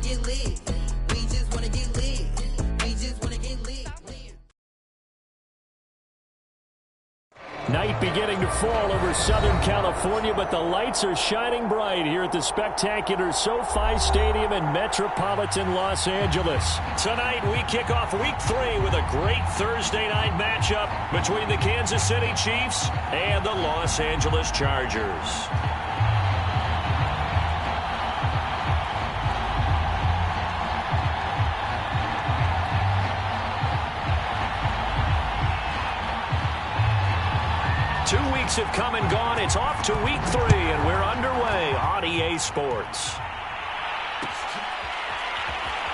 get lit. We just wanna get lit. We just wanna get lit. Night beginning to fall over Southern California, but the lights are shining bright here at the spectacular SoFi Stadium in metropolitan Los Angeles. Tonight, we kick off Week 3 with a great Thursday night matchup between the Kansas City Chiefs and the Los Angeles Chargers. Have come and gone. It's off to Week 3, and we're underway on EA Sports.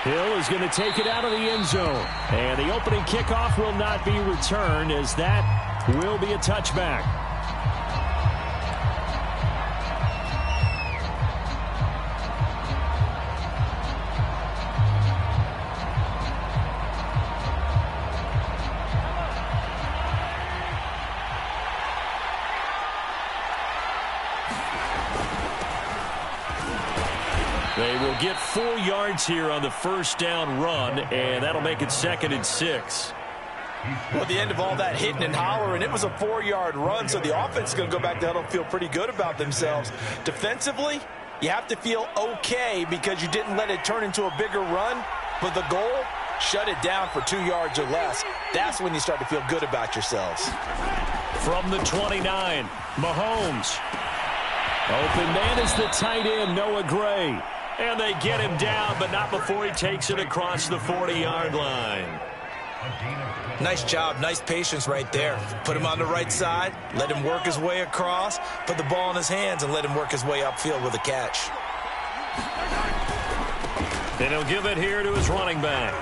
Hill is going to take it out of the end zone, and the opening kickoff will not be returned, as that will be a touchback. They will get 4 yards here on the first down run, and that'll make it 2nd and 6. Well, at the end of all that hitting and hollering, it was a 4-yard run, so the offense is going to go back to huddle and feel pretty good about themselves. Defensively, you have to feel okay because you didn't let it turn into a bigger run, but the goal, shut it down for 2 yards or less. That's when you start to feel good about yourselves. From the 29, Mahomes. Open man is the tight end, Noah Gray. And they get him down, but not before he takes it across the 40-yard line. Nice job, nice patience right there. Put him on the right side, let him work his way across, put the ball in his hands, and let him work his way upfield with a catch. And he'll give it here to his running back.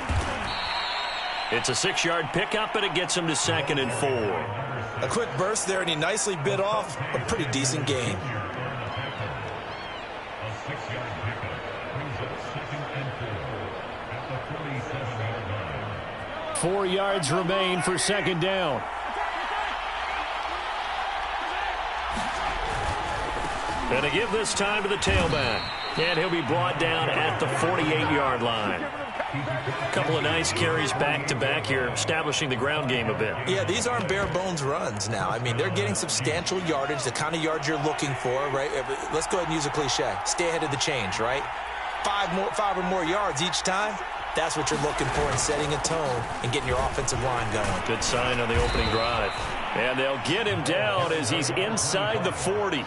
It's a 6-yard pickup, and it gets him to 2nd and 4. A quick burst there, and he nicely bit off a pretty decent gain. 4 yards remain for 2nd down. And to give this time to the tailback. And he'll be brought down at the 48-yard line. A couple of nice carries back-to-back here, establishing the ground game a bit. Yeah, these aren't bare-bones runs now. I mean, they're getting substantial yardage, the kind of yards you're looking for, right? Let's go ahead and use a cliche. Stay ahead of the change, right? 5 or more yards each time. That's what you're looking for in setting a tone and getting your offensive line going. Good sign on the opening drive. And they'll get him down as he's inside the 40.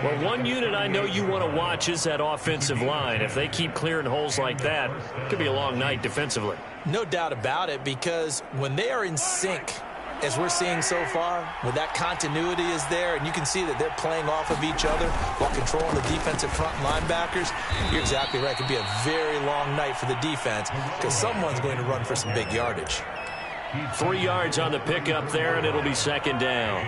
Well, one unit I know you want to watch is that offensive line. If they keep clearing holes like that, it could be a long night defensively. No doubt about it, because when they are in sync, as we're seeing so far, when that continuity is there, and you can see that they're playing off of each other while controlling the defensive front linebackers, you're exactly right. It could be a very long night for the defense because someone's going to run for some big yardage. 3 yards on the pickup there, and it'll be 2nd down.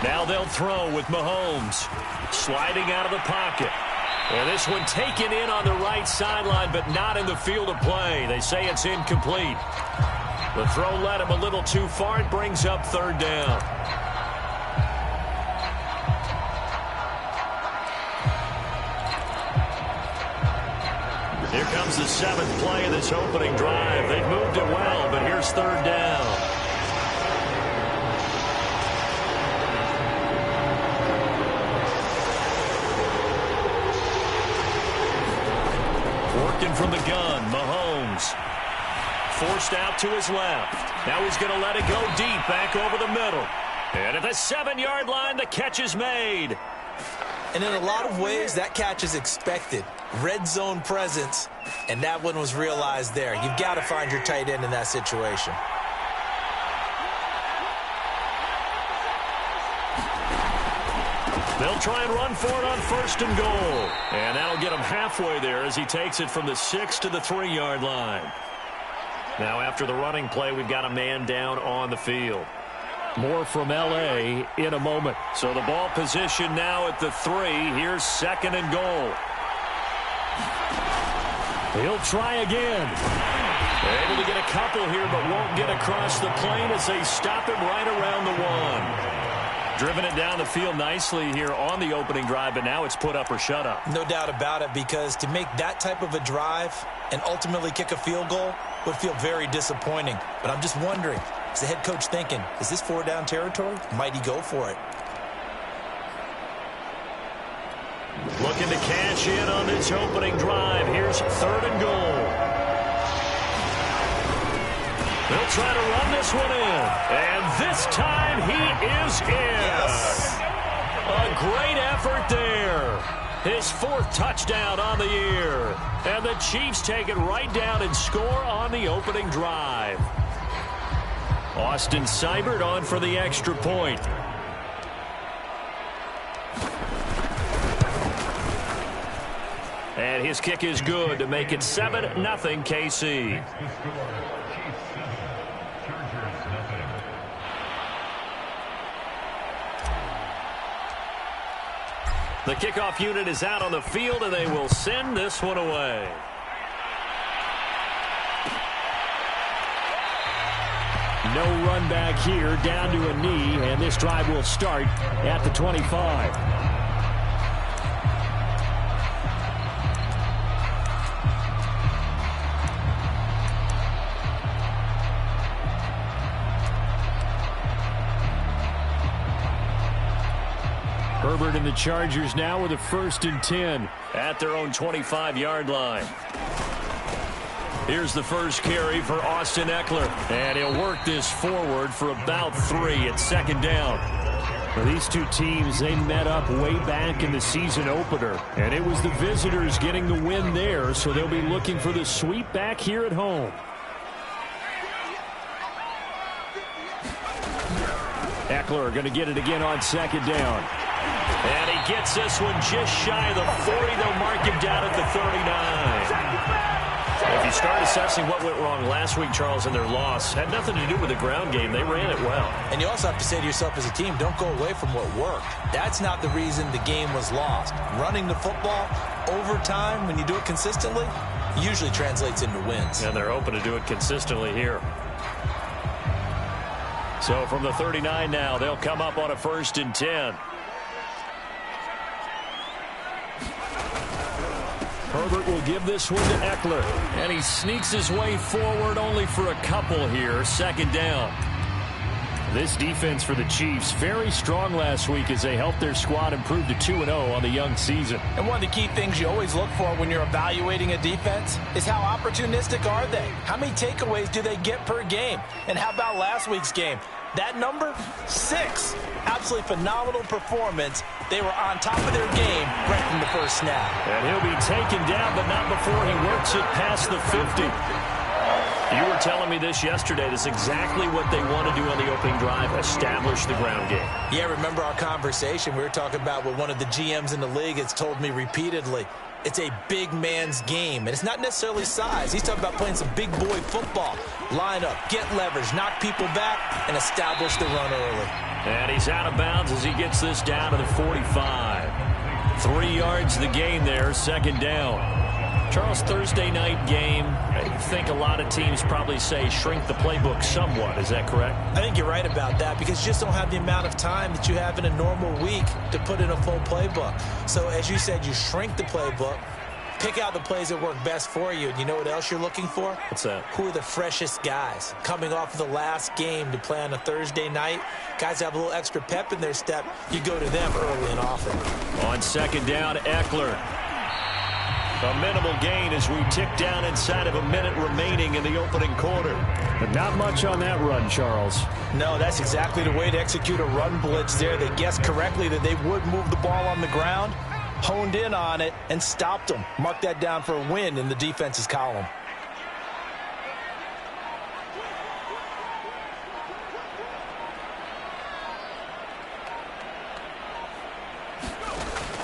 Now they'll throw with Mahomes sliding out of the pocket. And this one taken in on the right sideline, but not in the field of play. They say it's incomplete. The throw led him a little too far. It brings up 3rd down. Here comes the 7th play of this opening drive. They've moved it well, but here's 3rd down. Working from the gun, Mahomes. Forced out to his left. Now he's going to let it go deep, back over the middle. And at the 7-yard line, the catch is made. And in a lot of ways, that catch is expected. Red zone presence, and that one was realized there. You've got to find your tight end in that situation. They'll try and run for it on 1st and goal. And that'll get him halfway there as he takes it from the 6 to the 3-yard line. Now after the running play, we've got a man down on the field. More from L.A. in a moment. So the ball position now at the 3. Here's 2nd and goal. He'll try again. Able to get a couple here, but won't get across the plane as they stop him right around the 1. Driven it down the field nicely here on the opening drive, but now it's put up or shut up. No doubt about it, because to make that type of a drive and ultimately kick a field goal would feel very disappointing. But I'm just wondering, is the head coach thinking, is this 4-down territory? Might he go for it? Looking to cash in on this opening drive. Here's 3rd and goal. They'll try to run this one in. And this time he is in. Yes. A great effort there. His 4th touchdown on the year. And the Chiefs take it right down and score on the opening drive. Austin Seibert on for the extra point. And his kick is good to make it 7-0 KC. The kickoff unit is out on the field, and they will send this one away. No run back here, down to a knee, and this drive will start at the 25. Herbert and the Chargers now with a 1st and 10 at their own 25-yard line. Here's the first carry for Austin Eckler, and he'll work this forward for about 3 at 2nd down. Well, these two teams, they met up way back in the season opener, and it was the visitors getting the win there, so they'll be looking for the sweep back here at home. Eckler going to get it again on 2nd down. And he gets this one just shy of the 40. They'll mark him down at the 39. If you start assessing what went wrong last week, Charles, in their loss, had nothing to do with the ground game. They ran it well. And you also have to say to yourself as a team, don't go away from what worked. That's not the reason the game was lost. Running the football over time, when you do it consistently, usually translates into wins. And they're hoping to do it consistently here. So from the 39 now, they'll come up on a 1st and 10. Herbert will give this one to Eckler. And he sneaks his way forward only for a couple here. 2nd down. This defense for the Chiefs, very strong last week as they helped their squad improve to 2-0 on the young season. And one of the key things you always look for when you're evaluating a defense is how opportunistic are they? How many takeaways do they get per game? And how about last week's game? That number, 6. Absolutely phenomenal performance. They were on top of their game right from the first snap. And he'll be taken down, but not before he works it past the 50. You were telling me this yesterday. That's exactly what they want to do on the opening drive, establish the ground game. Yeah, remember our conversation? We were talking about what one of the GMs in the league has told me repeatedly. It's a big man's game, and it's not necessarily size. He's talking about playing some big boy football. Line up, get leverage, knock people back, and establish the run early. And he's out of bounds as he gets this down to the 45. 3 yards the gain there, 2nd down. Charles, Thursday night game, I think a lot of teams probably say shrink the playbook somewhat. Is that correct? I think you're right about that because you just don't have the amount of time that you have in a normal week to put in a full playbook. So as you said, you shrink the playbook, pick out the plays that work best for you. And you know what else you're looking for? What's that? Who are the freshest guys coming off of the last game to play on a Thursday night? Guys have a little extra pep in their step. You go to them early and often. On 2nd down, Eckler. A minimal gain as we tick down inside of a minute remaining in the opening quarter. But not much on that run, Charles. No, that's exactly the way to execute a run blitz there. They guessed correctly that they would move the ball on the ground, honed in on it, and stopped them. Mark that down for a win in the defense's column.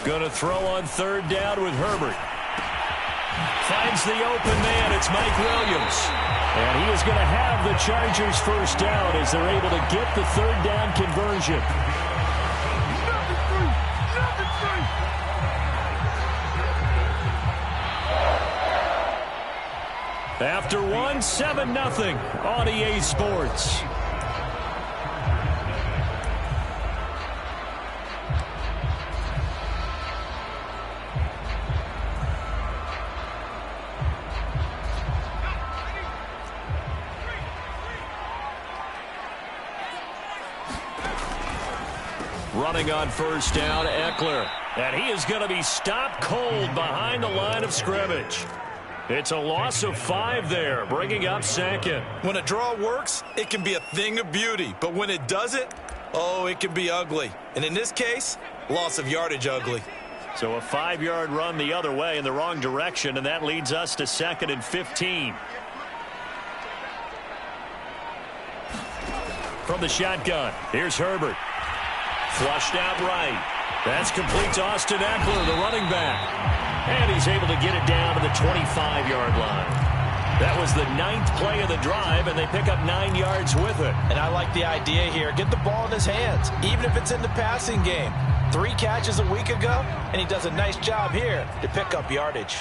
Going to throw on 3rd down with Herbert. Finds the open man. It's Mike Williams. And he is going to have the Chargers 1st down as they're able to get the 3rd down conversion. After 7-0 on EA Sports. Running on first down, Eckler. And he is going to be stopped cold behind the line of scrimmage. It's a loss of 5 there, bringing up second. When a draw works, it can be a thing of beauty. But when it doesn't, oh, it can be ugly. And in this case, loss of yardage ugly. So a 5-yard run the other way in the wrong direction, and that leads us to 2nd and 15. From the shotgun, here's Herbert. Flushed out right. That's complete to Austin Eckler, the running back. And he's able to get it down to the 25-yard line. That was the 9th play of the drive, and they pick up 9 yards with it. And I like the idea here. Get the ball in his hands, even if it's in the passing game. 3 catches a week ago, and he does a nice job here to pick up yardage.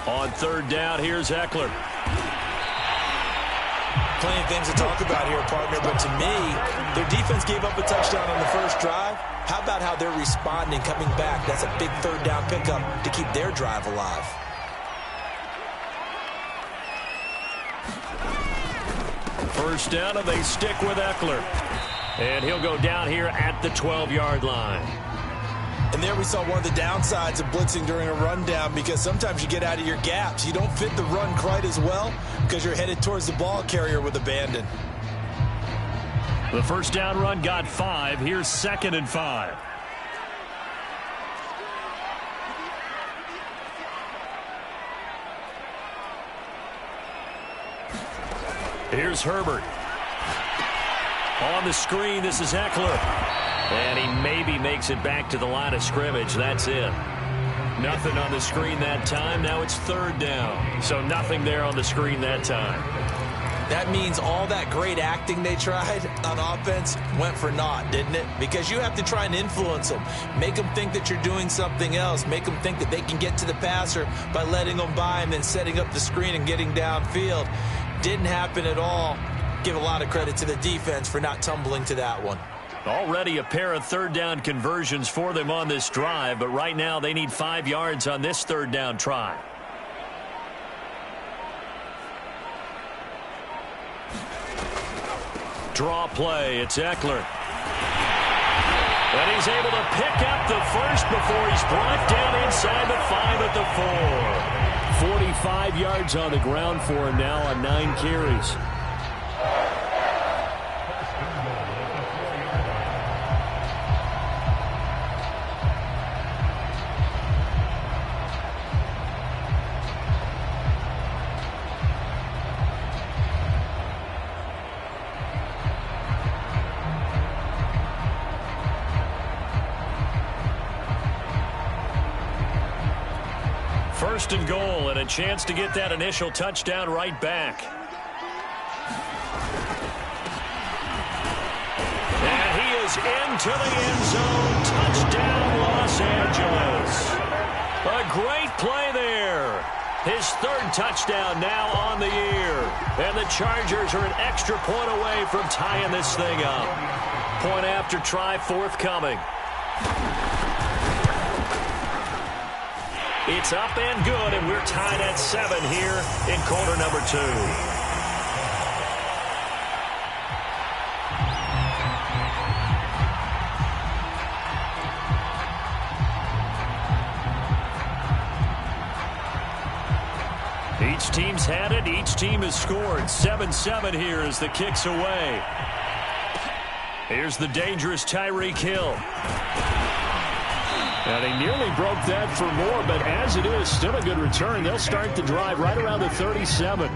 On 3rd down, here's Eckler. Plenty of things to talk about here, partner, but to me, their defense gave up a touchdown on the first drive. How about how they're responding, coming back? That's a big 3rd down pickup to keep their drive alive. First down, and they stick with Eckler. And he'll go down here at the 12-yard line. And there we saw one of the downsides of blitzing during a rundown, because sometimes you get out of your gaps. You don't fit the run quite as well because you're headed towards the ball carrier with abandon. The first down run got 5. Here's 2nd and 5. Here's Herbert. On the screen, this is Eckler. And he maybe makes it back to the line of scrimmage. That's it. Nothing on the screen that time. Now it's 3rd down. So nothing there on the screen that time. That means all that great acting they tried on offense went for naught, didn't it? Because you have to try and influence them. Make them think that you're doing something else. Make them think that they can get to the passer by letting them by and then setting up the screen and getting downfield. Didn't happen at all. Give a lot of credit to the defense for not tumbling to that one. Already a pair of 3rd down conversions for them on this drive, but right now they need 5 yards on this 3rd down try. Draw play, it's Eckler. And he's able to pick up the first before he's brought down inside the 5 at the 4. 45 yards on the ground for him now on 9 carries. First and goal, and a chance to get that initial touchdown right back. And he is into the end zone. Touchdown, Los Angeles. A great play there. His 3rd touchdown now on the year. And the Chargers are an extra point away from tying this thing up. Point after try forthcoming. It's up and good, and we're tied at 7 here in quarter number 2. Each team's had it. Each team has scored. 7-7 here as the kick's away. Here's the dangerous Tyreek Hill. And he nearly broke that for more, but as it is, still a good return. They'll start the drive right around the 37.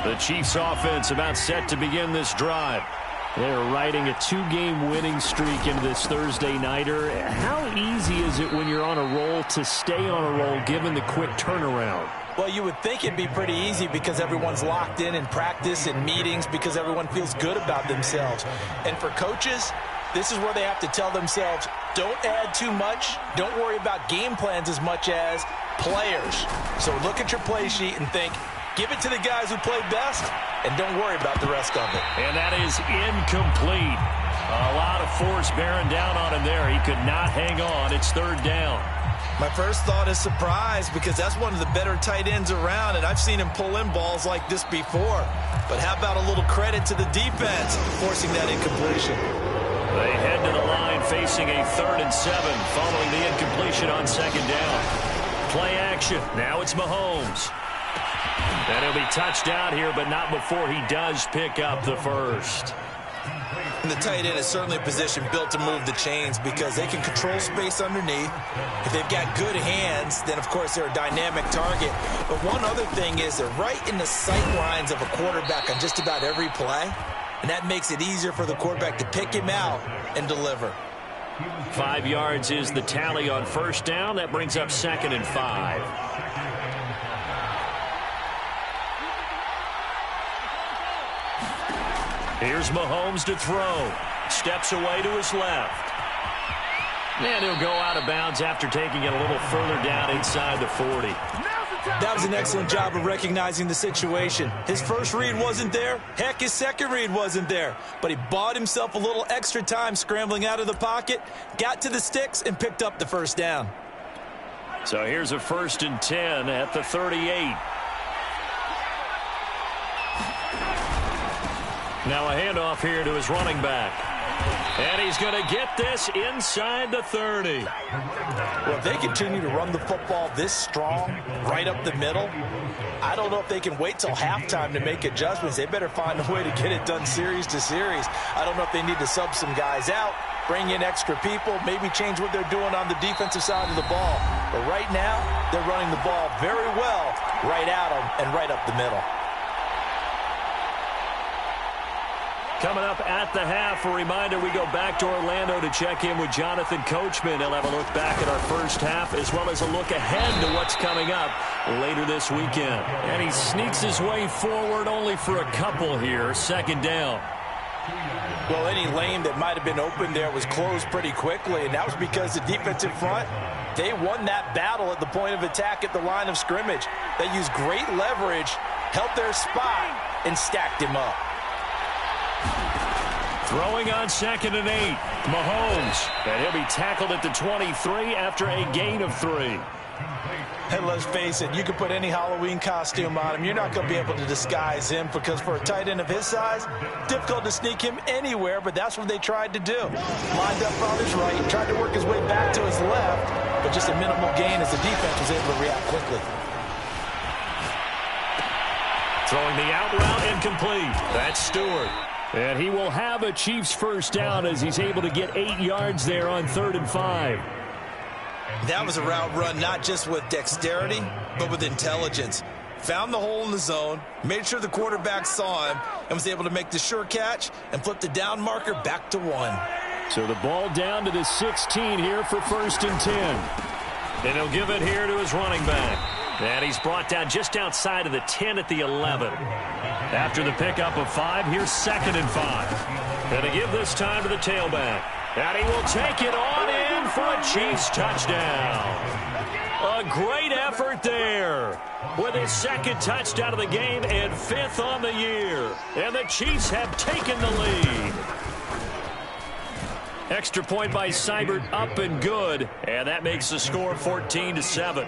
The Chiefs offense about set to begin this drive. They're riding a 2-game winning streak into this Thursday nighter. How easy is it when you're on a roll to stay on a roll given the quick turnaround? Well, you would think it'd be pretty easy because everyone's locked in practice and meetings because everyone feels good about themselves. And for coaches, this is where they have to tell themselves, don't add too much. Don't worry about game plans as much as players. So look at your play sheet and think, Give it to the guys who play best, and don't worry about the rest of it. And that is incomplete. A lot of force bearing down on him there. He could not hang on. It's third down. My first thought is surprise, because that's one of the better tight ends around, and I've seen him pull in balls like this before. But how about a little credit to the defense forcing that incompletion? They head to the line facing a 3rd and 7 following the incompletion on 2nd down. Play action. Now it's Mahomes. And he'll be touched down here, but not before he does pick up the first. And the tight end is certainly a position built to move the chains because they can control space underneath. If they've got good hands, then, of course, they're a dynamic target. But one other thing is they're right in the sight lines of a quarterback on just about every play, and that makes it easier for the quarterback to pick him out and deliver. 5 yards is the tally on 1st down. That brings up 2nd and 5. Here's Mahomes to throw. Steps away to his left. And he'll go out of bounds after taking it a little further down inside the 40. That was an excellent job of recognizing the situation. His first read wasn't there. Heck, his second read wasn't there. But he bought himself a little extra time scrambling out of the pocket, got to the sticks, and picked up the first down. So here's a 1st and 10 at the 38. Now a handoff here to his running back. And he's going to get this inside the 30. Well, if they continue to run the football this strong, right up the middle, I don't know if they can wait till halftime to make adjustments. They better find a way to get it done series to series. I don't know if they need to sub some guys out, bring in extra people, maybe change what they're doing on the defensive side of the ball. But right now, they're running the ball very well right at them and right up the middle. Coming up at the half, a reminder, we go back to Orlando to check in with Jonathan Coachman. He'll have a look back at our first half as well as a look ahead to what's coming up later this weekend. And he sneaks his way forward only for a couple here. 2nd down. Well, any lane that might have been open there was closed pretty quickly, and that was because the defensive front, they won that battle at the point of attack at the line of scrimmage. They used great leverage, held their spot, and stacked him up. Throwing on 2nd and 8. Mahomes. And he'll be tackled at the 23 after a gain of 3. And let's face it, you can put any Halloween costume on him. You're not going to be able to disguise him because for a tight end of his size, difficult to sneak him anywhere, but that's what they tried to do. Lined up on his right, tried to work his way back to his left, but just a minimal gain as the defense was able to react quickly. Throwing the out route incomplete. That's Stewart. And he will have a Chiefs first down as he's able to get 8 yards there on 3rd and 5. That was a route run not just with dexterity, but with intelligence. Found the hole in the zone, made sure the quarterback saw him, and was able to make the sure catch and flip the down marker back to 1. So the ball down to the 16 here for 1st and 10. And he'll give it here to his running back. And he's brought down just outside of the 10 at the 11. After the pickup of 5, here's 2nd and 5. And to give this time to the tailback. And he will take it on in for a Chiefs touchdown. A great effort there with his 2nd touchdown of the game and 5th on the year. And the Chiefs have taken the lead. Extra point by Seibert up and good. And that makes the score 14-7.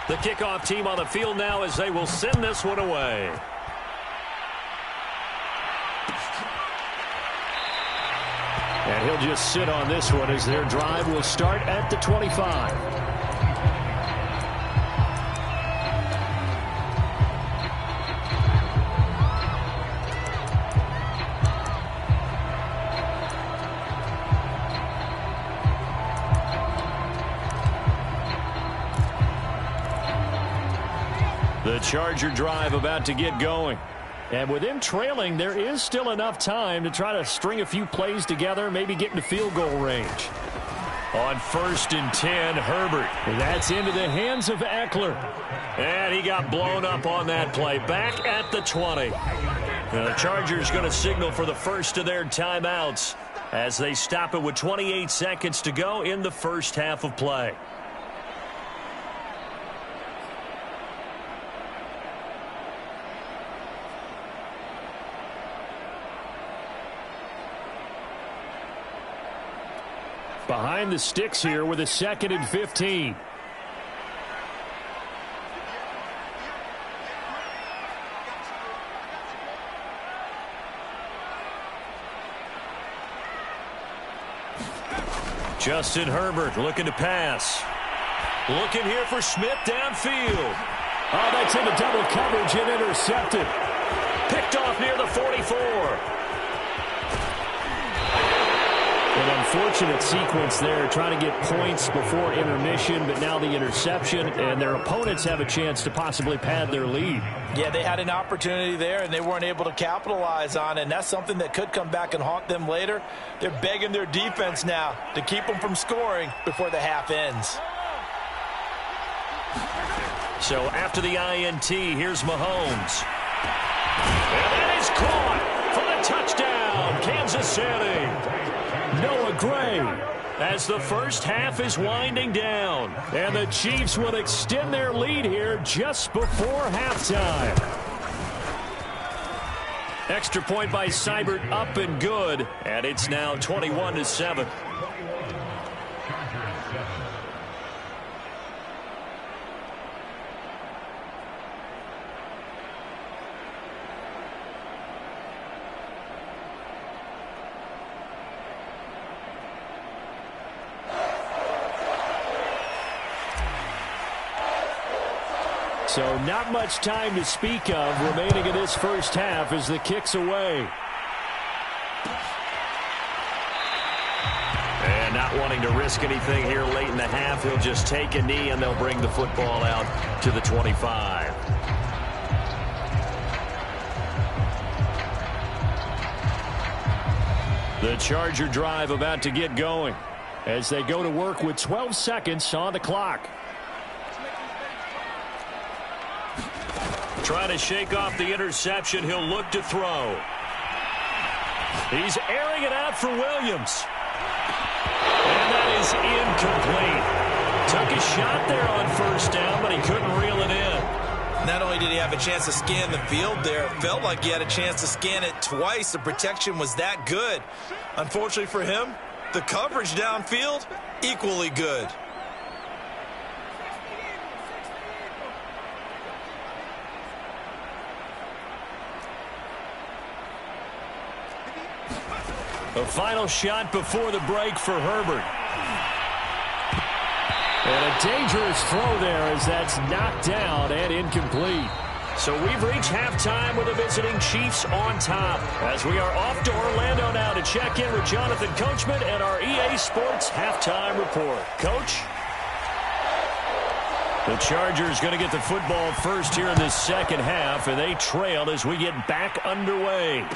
The kickoff team on the field now as they will send this one away. And he'll just sit on this one as their drive will start at the 25. The Charger drive about to get going. And with them trailing, there is still enough time to try to string a few plays together, maybe get into field goal range. On 1st and 10, Herbert. That's into the hands of Eckler. And he got blown up on that play. Back at the 20. The Chargers going to signal for the first of their timeouts as they stop it with 28 seconds to go in the first half of play. Behind the sticks here with a 2nd and 15. Justin Herbert looking to pass. Looking here for Smith downfield. Oh, that's into double coverage and intercepted. Picked off near the 44. An unfortunate sequence there, trying to get points before intermission, but now the interception, and their opponents have a chance to possibly pad their lead. Yeah, they had an opportunity there, and they weren't able to capitalize on it, and that's something that could come back and haunt them later. They're begging their defense now to keep them from scoring before the half ends. So after the INT, here's Mahomes. And that is caught for the touchdown, Kansas City. Noah Gray. As the first half is winding down. And the Chiefs will extend their lead here just before halftime. Extra point by Seibert up and good. And it's now 21-7. So not much time to speak of remaining in this first half as the kick's away. And not wanting to risk anything here late in the half, he'll just take a knee and they'll bring the football out to the 25. The Charger drive about to get going as they go to work with 12 seconds on the clock. Trying to shake off the interception. He'll look to throw. He's airing it out for Williams. And that is incomplete. Took a shot there on first down, but he couldn't reel it in. Not only did he have a chance to scan the field there, it felt like he had a chance to scan it twice. The protection was that good. Unfortunately for him, the coverage downfield, equally good. A final shot before the break for Herbert. And a dangerous throw there as that's knocked down and incomplete. So we've reached halftime with the visiting Chiefs on top. As we are off to Orlando now to check in with Jonathan Coachman and our EA Sports halftime report. Coach? The Chargers going to get the football first here in this second half, and they trail as we get back underway.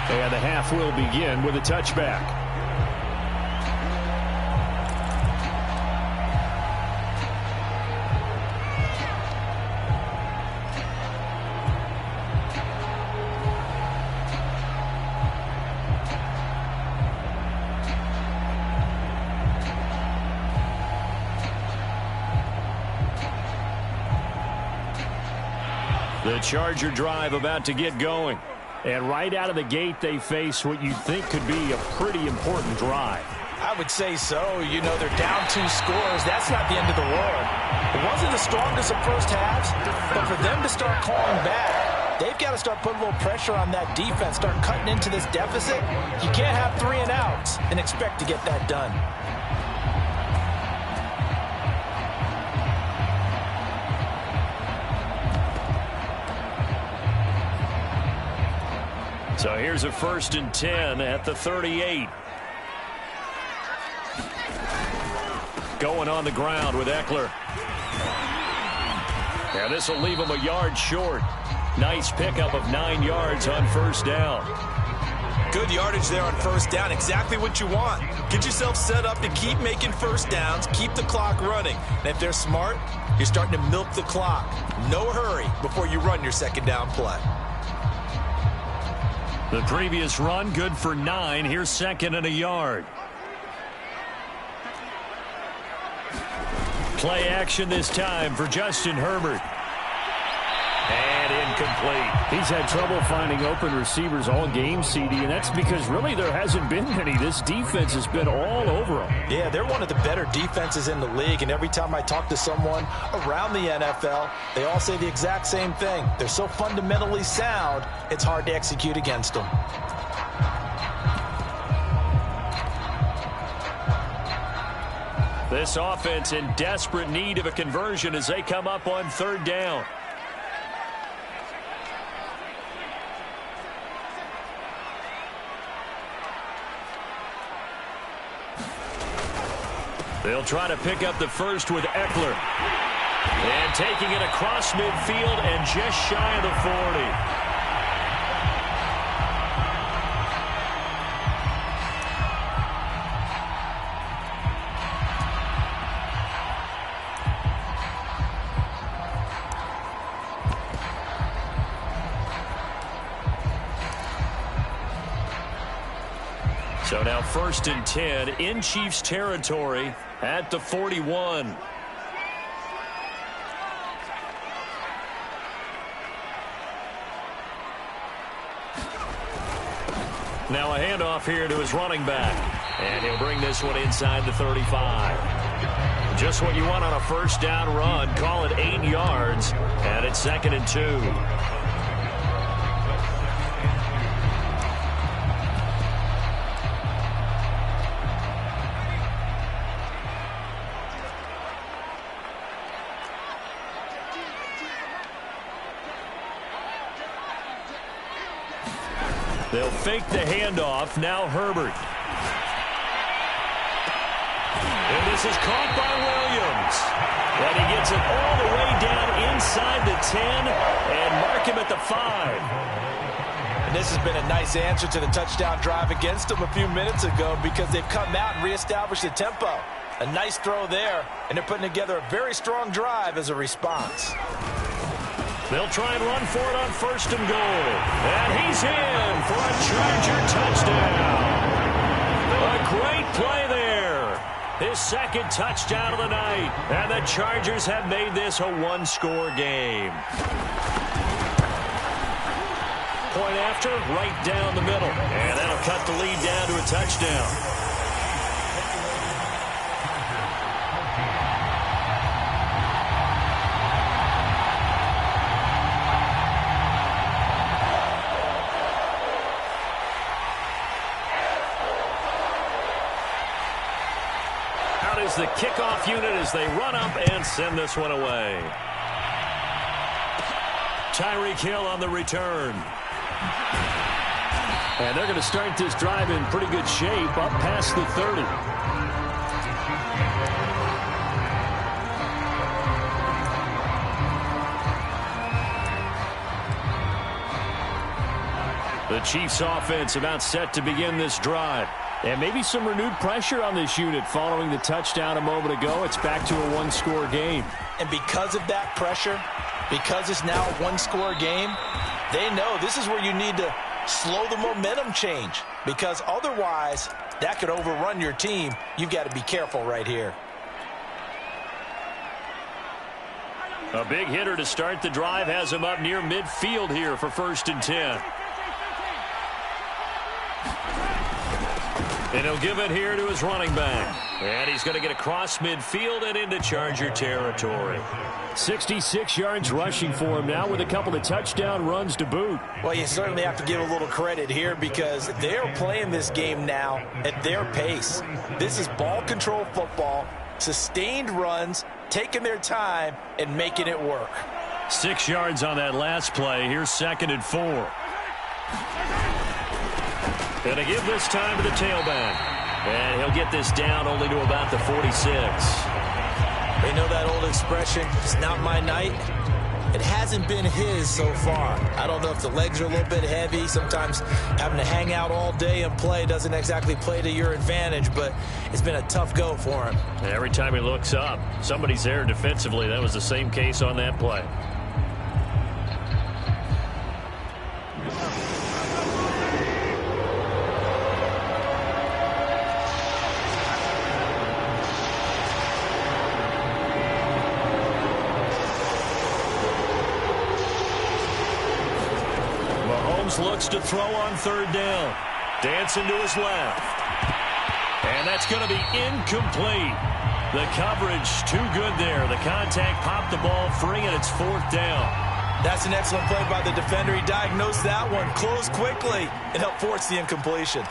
And the half will begin with a touchback. The Charger drive about to get going. And right out of the gate, they face what you think could be a pretty important drive. I would say so. You know, they're down 2 scores. That's not the end of the world. It wasn't the strongest of first halves, but for them to start clawing back, they've got to start putting a little pressure on that defense, start cutting into this deficit. You can't have 3 and outs and expect to get that done. So here's a 1st and 10 at the 38. Going on the ground with Eckler. Yeah, this will leave him a yard short. Nice pickup of 9 yards on first down. Good yardage there on first down. Exactly what you want. Get yourself set up to keep making first downs, keep the clock running. And if they're smart, you're starting to milk the clock. No hurry before you run your second down play. The previous run, good for 9. Here's second and a yard. Play action this time for Justin Herbert. And incomplete. He's had trouble finding open receivers all game, CD, and that's because really there hasn't been many. This defense has been all over them. Yeah, they're one of the better defenses in the league, and every time I talk to someone around the NFL, they all say the exact same thing. They're so fundamentally sound, it's hard to execute against them. This offense in desperate need of a conversion as they come up on third down. They'll try to pick up the first with Eckler. And taking it across midfield and just shy of the 40. So now 1st and 10 in Chiefs territory at the 41. Now a handoff here to his running back. And he'll bring this one inside the 35. Just what you want on a first down run. Call it 8 yards. And it's 2nd and 2. They'll fake the handoff. Now Herbert. And this is caught by Williams. And he gets it all the way down inside the 10 and mark him at the 5. And this has been a nice answer to the touchdown drive against them a few minutes ago because they've come out and reestablished the tempo. A nice throw there, and they're putting together a very strong drive as a response. They'll try and run for it on 1st and goal. And he's in for a Charger touchdown. A great play there. His 2nd touchdown of the night. And the Chargers have made this a one-score game. Point after, right down the middle. And that'll cut the lead down to a touchdown. Is the kickoff unit as they run up and send this one away. Tyreek Hill on the return. And they're going to start this drive in pretty good shape up past the 30. The Chiefs offense about set to begin this drive. And maybe some renewed pressure on this unit following the touchdown a moment ago. It's back to a one-score game. And because of that pressure, because it's now a one-score game, they know this is where you need to slow the momentum change. Because otherwise, that could overrun your team. You've got to be careful right here. A big hitter to start the drive has him up near midfield here for 1st and 10. And he'll give it here to his running back. And he's going to get across midfield and into Charger territory. 66 yards rushing for him now with a couple of touchdown runs to boot. Well, you certainly have to give a little credit here because they're playing this game now at their pace. This is ball control football, sustained runs, taking their time and making it work. 6 yards on that last play. Here's 2nd and 4. Going to give this time to the tailback. And he'll get this down only to about the 46. They know that old expression, it's not my night. It hasn't been his so far. I don't know if the legs are a little bit heavy. Sometimes having to hang out all day and play doesn't exactly play to your advantage, but it's been a tough go for him. Every time he looks up, somebody's there defensively. That was the same case on that play. Williams looks to throw on third down. Dancing to his left. And that's going to be incomplete. The coverage too good there. The contact popped the ball free, and it's fourth down. That's an excellent play by the defender. He diagnosed that one, closed quickly, and helped force the incompletion.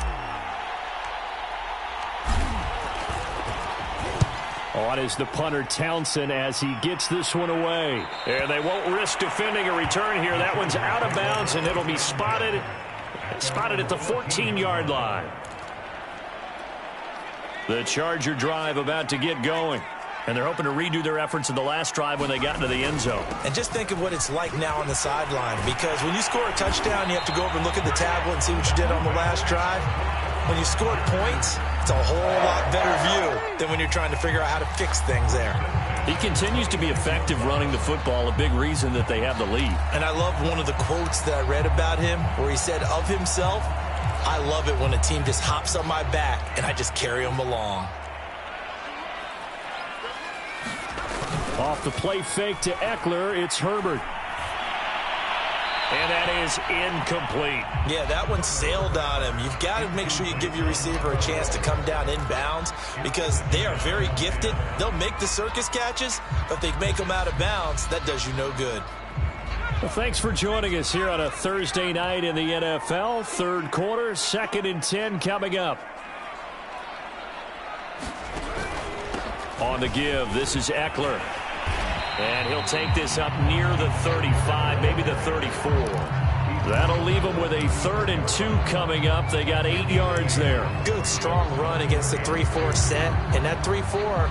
On is the punter Townsend as he gets this one away. And they won't risk defending a return here. That one's out of bounds, and it'll be spotted at the 14-yard line. The Charger drive about to get going. And they're hoping to redo their efforts in the last drive when they got into the end zone. And just think of what it's like now on the sideline, because when you score a touchdown, you have to go over and look at the tablet and see what you did on the last drive. When you scored points, it's a whole lot better view than when you're trying to figure out how to fix things there. He continues to be effective running the football, a big reason that they have the lead. And I love one of the quotes that I read about him where he said of himself, "I love it when a team just hops on my back and I just carry them along." Off the play fake to Eckler, it's Herbert. And that is incomplete. Yeah, that one sailed on him. You've got to make sure you give your receiver a chance to come down inbounds because they are very gifted. They'll make the circus catches, but if they make them out of bounds, that does you no good. Well, thanks for joining us here on a Thursday night in the NFL. Third quarter, 2nd and 10 coming up. On the give, this is Eckler. And he'll take this up near the 35, maybe the 34. That'll leave them with a 3rd and 2 coming up. They got 8 yards there. Good, strong run against the 3-4 set. And that 3-4,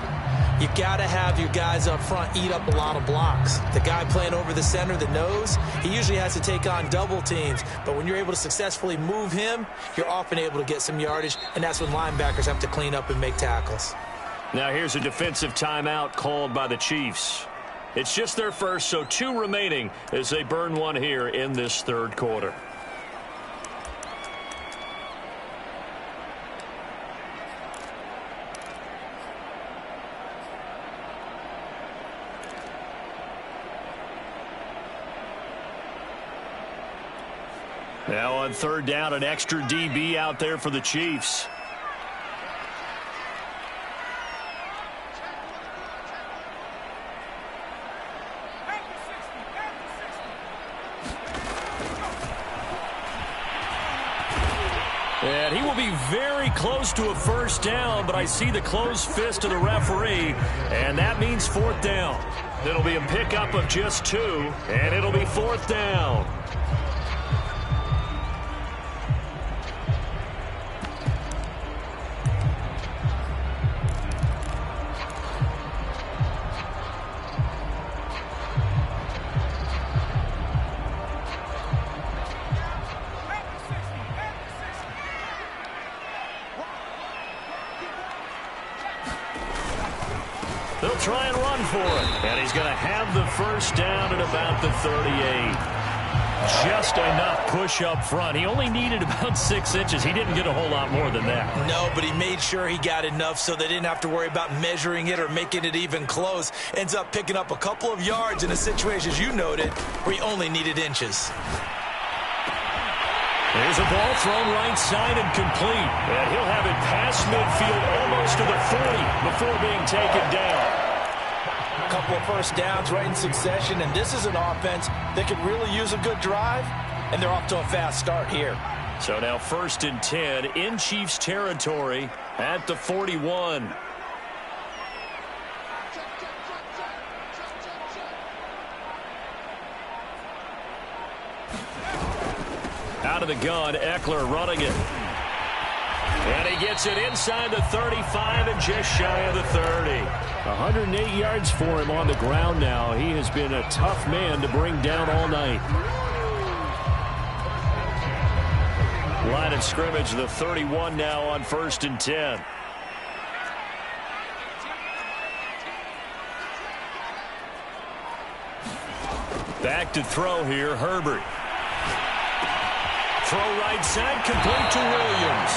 you got to have your guys up front eat up a lot of blocks. The guy playing over the center, the nose, he usually has to take on double teams. But when you're able to successfully move him, you're often able to get some yardage. And that's when linebackers have to clean up and make tackles. Now here's a defensive timeout called by the Chiefs. It's just their first, so 2 remaining as they burn one here in this third quarter. Now on third down, an extra DB out there for the Chiefs. And he will be very close to a first down, but I see the closed fist of the referee, and that means 4th down. It'll be a pickup of just 2, and it'll be 4th down. They'll try and run for it. And he's going to have the first down at about the 38. Just enough push up front. He only needed about 6 inches. He didn't get a whole lot more than that. No, but he made sure he got enough so they didn't have to worry about measuring it or making it even close. Ends up picking up a couple of yards in a situation, as you noted, where he only needed inches. There's a ball thrown right side and complete. And he'll have it past midfield almost to the 40 before being taken down. A couple of first downs right in succession, and this is an offense that could really use a good drive, and they're off to a fast start here. So now 1st and 10 in Chiefs territory at the 41. Out of the gun, Eckler running it. And he gets it inside the 35 and just shy of the 30. 108 yards for him on the ground now. He has been a tough man to bring down all night. Line of scrimmage, the 31 now on 1st and 10. Back to throw here, Herbert. Throw right side, complete to Williams.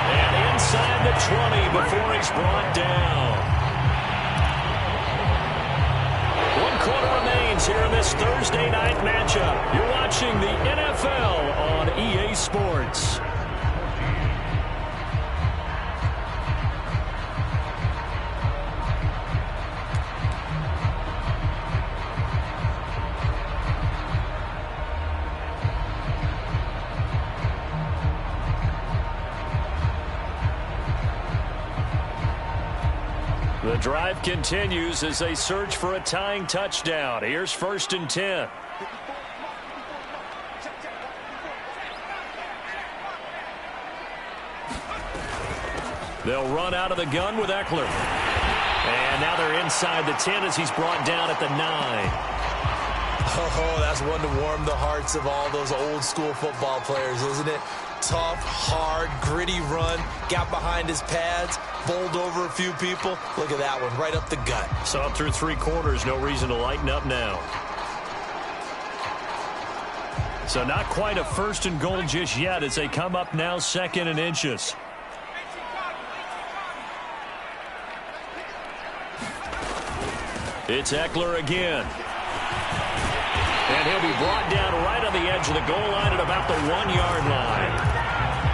And inside the 20 before he's brought down. 1 quarter remains here in this Thursday night matchup. You're watching the NFL on EA Sports. The drive continues as they search for a tying touchdown. Here's 1st and 10. They'll run out of the gun with Eckler. And now they're inside the 10 as he's brought down at the 9. Oh, that's one to warm the hearts of all those old school football players, isn't it? Tough, hard, gritty run, got behind his pads, bowled over a few people. Look at that one, right up the gut. Saw it through 3 quarters, no reason to lighten up now. So not quite a 1st and goal just yet as they come up now 2nd and inches. It's Eckler again. And he'll be brought down right on the edge of the goal line at about the 1-yard line.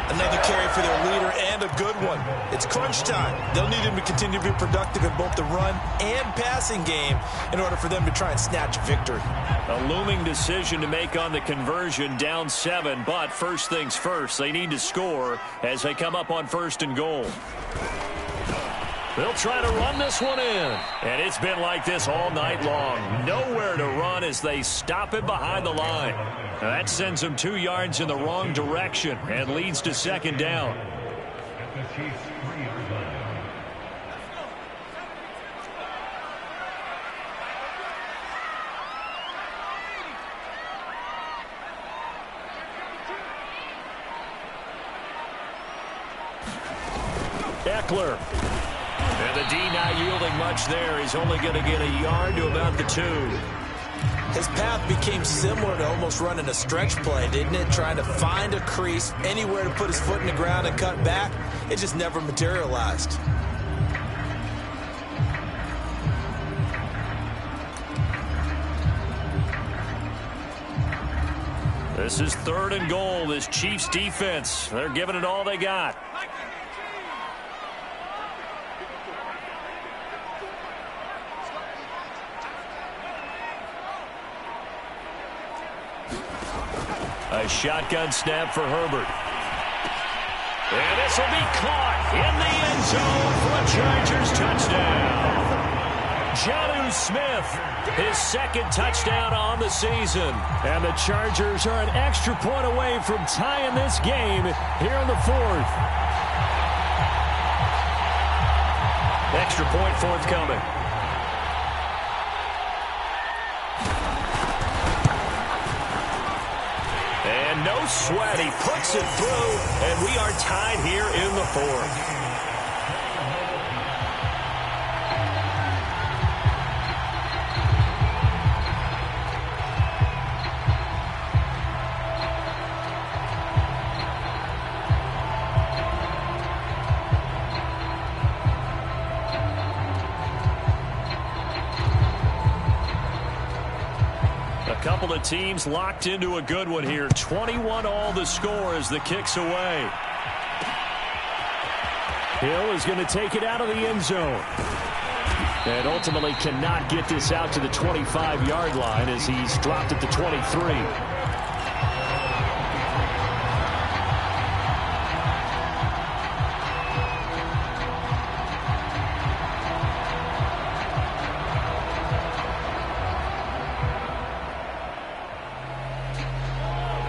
Another carry for their leader and a good one. It's crunch time. They'll need him to continue to be productive in both the run and passing game in order for them to try and snatch victory. A looming decision to make on the conversion, down 7, but first things first, they need to score as they come up on 1st and goal. They'll try to run this one in. And it's been like this all night long. Nowhere to run as they stop it behind the line. That sends them 2 yards in the wrong direction and leads to 2nd down. Eckler. And the D not yielding much there. He's only going to get a yard to about the 2. His path became similar to almost running a stretch play, didn't it? Trying to find a crease, anywhere to put his foot in the ground and cut back. It just never materialized. This is 3rd and goal. This Chiefs defense, they're giving it all they got. A shotgun snap for Herbert. And this will be caught in the end zone for a Chargers touchdown. Jonnu Smith, his 2nd touchdown on the season. And the Chargers are an extra point away from tying this game here in the 4th. Extra point forthcoming. And no sweat, he puts it through, and we are tied here in the 4th. Couple of teams locked into a good one here. 21 all the score as the kick's away. Hill is going to take it out of the end zone. And ultimately cannot get this out to the 25-yard line as he's dropped at the 23.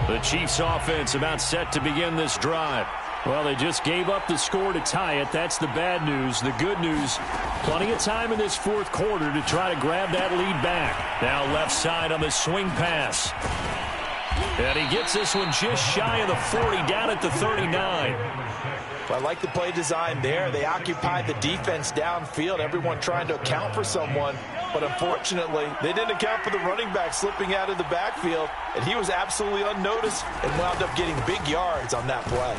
The Chiefs offense about set to begin this drive. Well, they just gave up the score to tie it. That's the bad news. The good news, plenty of time in this 4th quarter to try to grab that lead back. Now left side on the swing pass. And he gets this one just shy of the 40, down at the 39. Well, I like the play design there. They occupied the defense downfield, everyone trying to account for someone. But unfortunately, they didn't account for the running back slipping out of the backfield, and he was absolutely unnoticed and wound up getting big yards on that play.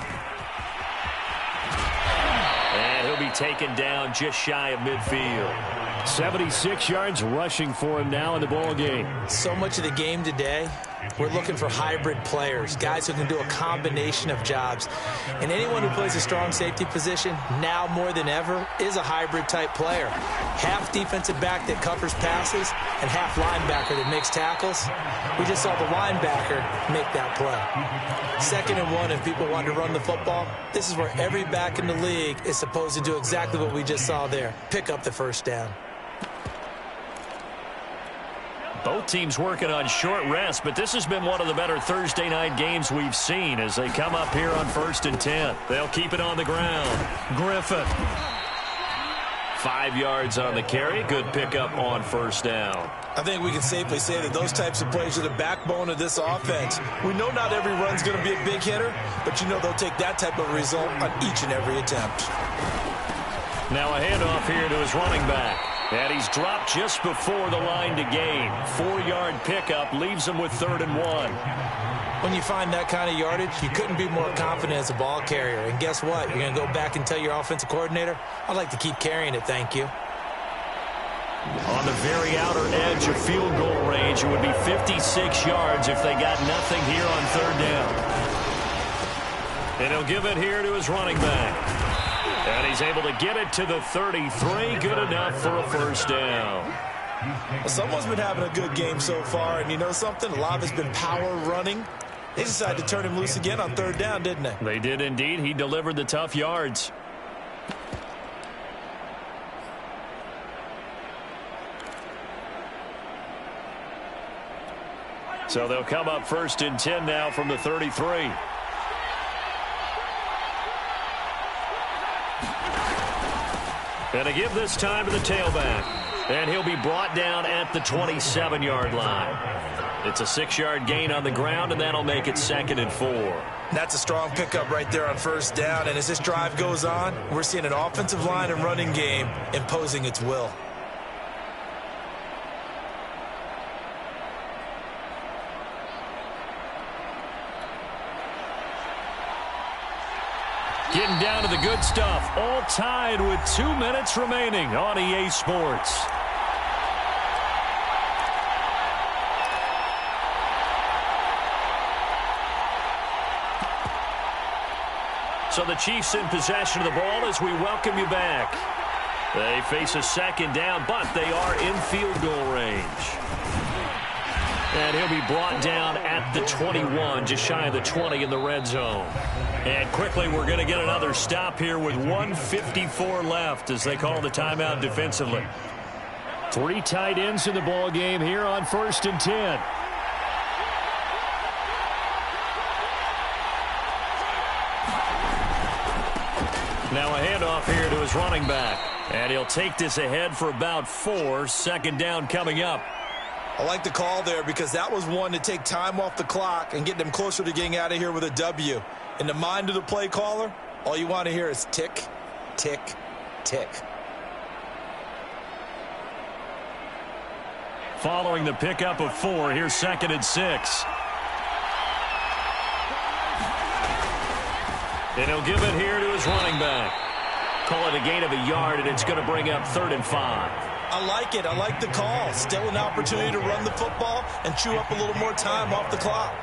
And he'll he'll be taken down just shy of midfield. 76 yards rushing for him now in the ball game. So much of the game today, we're looking for hybrid players, guys who can do a combination of jobs. And anyone who plays a strong safety position, now more than ever, is a hybrid type player. Half defensive back that covers passes and half linebacker that makes tackles. We just saw the linebacker make that play. 2nd and 1, and people want to run the football. This is where every back in the league is supposed to do exactly what we just saw there. Pick up the first down. Both teams working on short rest, but this has been one of the better Thursday night games we've seen as they come up here on 1st and 10. They'll keep it on the ground. Griffin. 5 yards on the carry. Good pickup on 1st down. I think we can safely say that those types of plays are the backbone of this offense. We know not every run's going to be a big hitter, but you know they'll take that type of result on each and every attempt. Now a handoff here to his running back. And he's dropped just before the line to gain. 4-yard pickup leaves him with 3rd and 1. When you find that kind of yardage, you couldn't be more confident as a ball carrier. And guess what? You're going to go back and tell your offensive coordinator, I'd like to keep carrying it, thank you. On the very outer edge of field goal range, it would be 56 yards if they got nothing here on 3rd down. And he'll give it here to his running back. And he's able to get it to the 33. Good enough for a 1st down. Well, someone's been having a good game so far, and you know something? A lot of it's been power running. They decided to turn him loose again on 3rd down, didn't they? They did indeed. He delivered the tough yards. So they'll come up 1st and 10 now from the 33. And to give this time to the tailback. And he'll be brought down at the 27-yard line. It's a 6-yard gain on the ground, and that'll make it 2nd and 4. That's a strong pickup right there on 1st down. And as this drive goes on, we're seeing an offensive line and running game imposing its will. Getting down to the good stuff. All tied with 2 minutes remaining on EA Sports. So the Chiefs in possession of the ball as we welcome you back. They face a 2nd down, but they are in field goal range. And he'll be brought down at the 21, just shy of the 20 in the red zone. And quickly, we're going to get another stop here with 1:54 left as they call the timeout defensively. 3 tight ends in the ball game here on 1st and 10. Now a handoff here to his running back. And he'll take this ahead for about 4. 2nd down coming up. I like the call there because that was one to take time off the clock and get them closer to getting out of here with a W. In the mind of the play caller, all you want to hear is tick, tick, tick. Following the pickup of 4, here's 2nd and 6. And he'll give it here to his running back. Call it a gain of a yard, and it's going to bring up 3rd and 5. I like it. I like the call. Still an opportunity to run the football and chew up a little more time off the clock.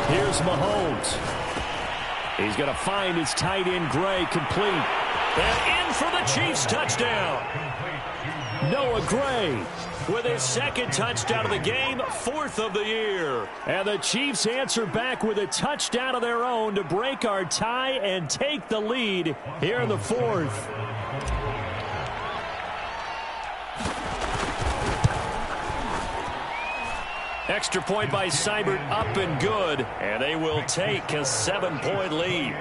Here's Mahomes. He's going to find his tight end, Gray, complete. And in for the Chiefs touchdown. Noah Gray With his 2nd touchdown of the game, 4th of the year. And the Chiefs answer back with a touchdown of their own to break our tie and take the lead here in the 4th. Extra point by Seibert, up and good. And they will take a 7-point lead.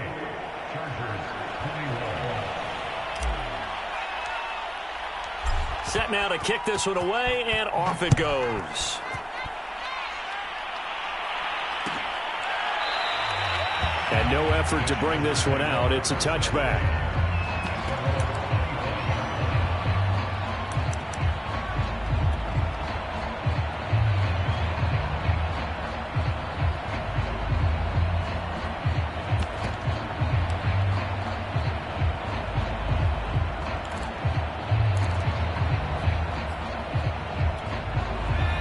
Set now to kick this one away, and off it goes. And no effort to bring this one out. It's a touchback.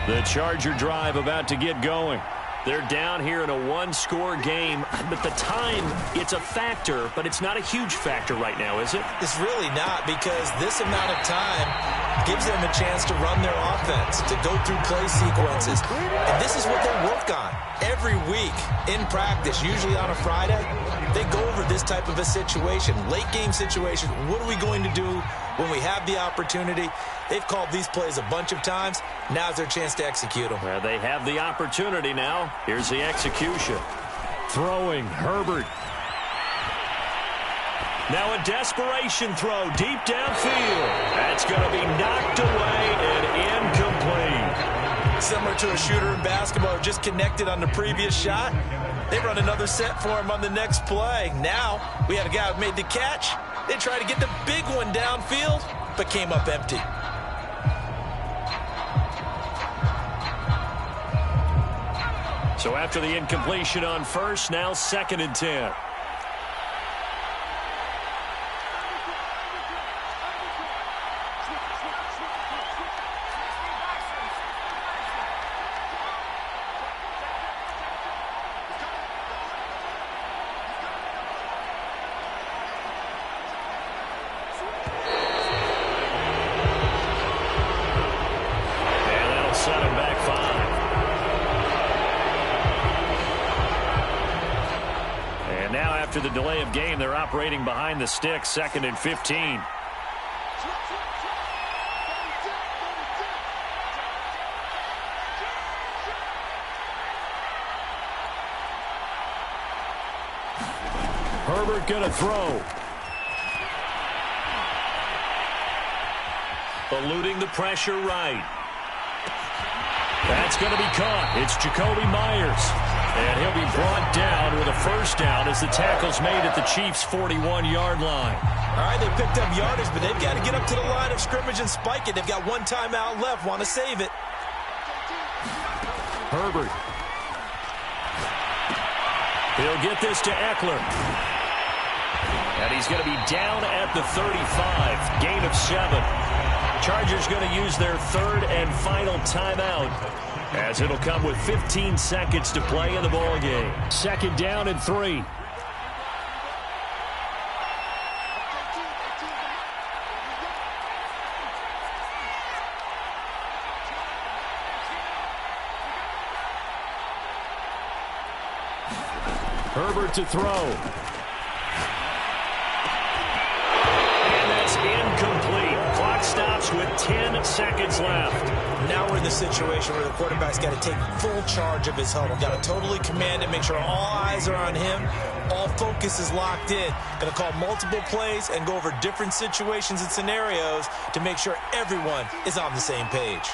The Charger drive about to get going. They're down here in a one-score game, but the time, it's a factor, but it's not a huge factor right now, is it? It's really not, because this amount of time gives them a chance to run their offense, to go through play sequences. And this is what they work on every week in practice, usually on a Friday. They go over this type of a situation, late-game situation. What are we going to do when we have the opportunity? They've called these plays a bunch of times. Now's their chance to execute them. Well, they have the opportunity now. Here's the execution. Throwing, Herbert. Now a desperation throw deep downfield. That's going to be knocked away and incomplete. Similar to a shooter in basketball who just connected on the previous shot. They run another set for him on the next play. Now we had a guy who made the catch. They tried to get the big one downfield, but came up empty. So after the incompletion on first, now 2nd and 10. After the delay of game, they're operating behind the stick, 2nd and 15. Herbert going to throw. Eluding the pressure right. That's going to be caught. It's Jakobi Meyers. And he'll be brought down with a first down as the tackle's made at the Chiefs' 41-yard line. All right, they picked up yardage, but they've got to get up to the line of scrimmage and spike it. They've got one timeout left, want to save it. Herbert. He'll get this to Eckler. And he's going to be down at the 35. Gain of 7. Chargers going to use their 3rd and final timeout, as it'll come with 15 seconds to play in the ball game. 2nd down and 3. Herbert to throw. And that's incomplete. Clock stops with 10 seconds left. Now we're in the situation where the quarterback's got to take full charge of his huddle. Got to totally command it, make sure all eyes are on him. All focus is locked in. Going to call multiple plays and go over different situations and scenarios to make sure everyone is on the same page.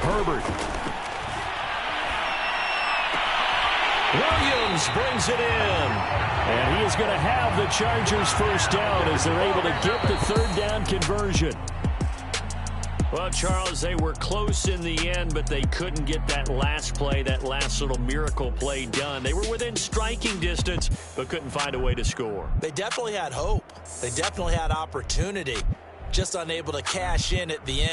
Herbert. Williams brings it in. And he is going to have the Chargers first down as they're able to get the 3rd down conversion. Well, Charles, they were close in the end, but they couldn't get that last play, that last little miracle play done. They were within striking distance, but couldn't find a way to score. They definitely had hope. They definitely had opportunity, just unable to cash in at the end.